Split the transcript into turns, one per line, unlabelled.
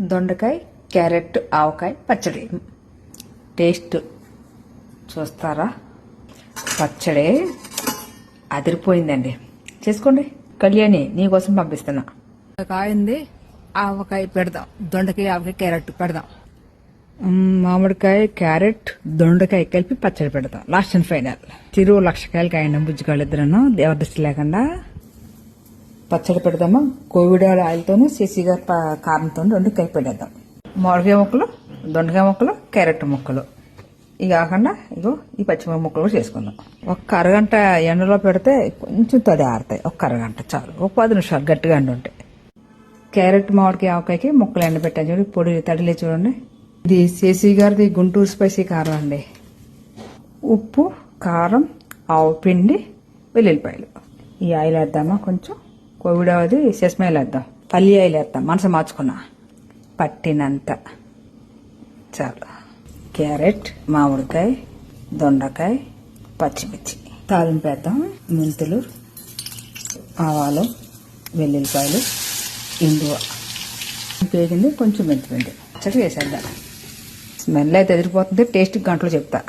దొండకాయ, క్యారెట్, ఆవకాయ పచ్చడి. టేస్ట్ చూస్తారా? పచ్చడి అదిరిపోయిందండి. చేసుకోండి. కళ్యాణి నీకోసం పంపిస్తున్నా.
కాయింది ఆవకాయ పెడదాం, దొండకాయ ఆవకాయ క్యారెట్ పెడదాం.
మామిడికాయ, క్యారెట్, దొండకాయ కలిపి పచ్చడి పెడతాం. Last and final. చిరు 1,00,000 కాయలు కాయండి బుజ్జిగాళ్ళు ఇద్దరును, దేవదృష్టి లేకుండా పచ్చడి పెడదామా. కోవిడ్ ఆయిల్తోనూ సిసి గారి కారంతో రెండు కలిపి పెడేద్దాం. మామిడికాయ ముక్కలు, దొండకాయ ముక్కలు, క్యారెట్ ముక్కలు. ఇవి కాకుండా ఇగో ఈ పచ్చిమిరపకాయ ముక్కలు కూడా చేసుకుందాం. ఒక్క అరగంట ఎండలో పెడితే కొంచెం తడి ఆరుతాయి. ఒక్క అరగంట చాలు. ఒక 10 నిమిషాలు గట్టిగా ఉంటే. క్యారెట్, మామిడికాయ, ఆవకాయకి ముక్కలు ఎండబెట్టాను చూడండి, పొడి తడిలే చూడండి. ఇది సిసి గారిది గుంటూరు స్పైసీ కారం అండి. ఉప్పు, కారం, ఆవు పిండి, వెల్లుల్లిపాయలు. ఈ ఆయిల్ వేద్దామా కొంచెం. కోవిడ్ అది సెసమి ఆయిల్ వేద్దాం. పల్లి ఆయిల్ వేద్దాం, మనసు మార్చుకున్నా పట్టినంత చాలు. క్యారెట్, మామిడికాయ, దొండకాయ, పచ్చిమిర్చి తాలింపు వేద్దాం. మెంతులు, ఆవాలు, వెల్లుల్లిపాయలు, ఇంగువ పేగింది, కొంచెం మెంతిపిండి. పచ్చడి వేసేద్దాం. స్మెల్ అయితే ఎదిరిపోతుంది. టేస్ట్ గంటలో చెప్తా.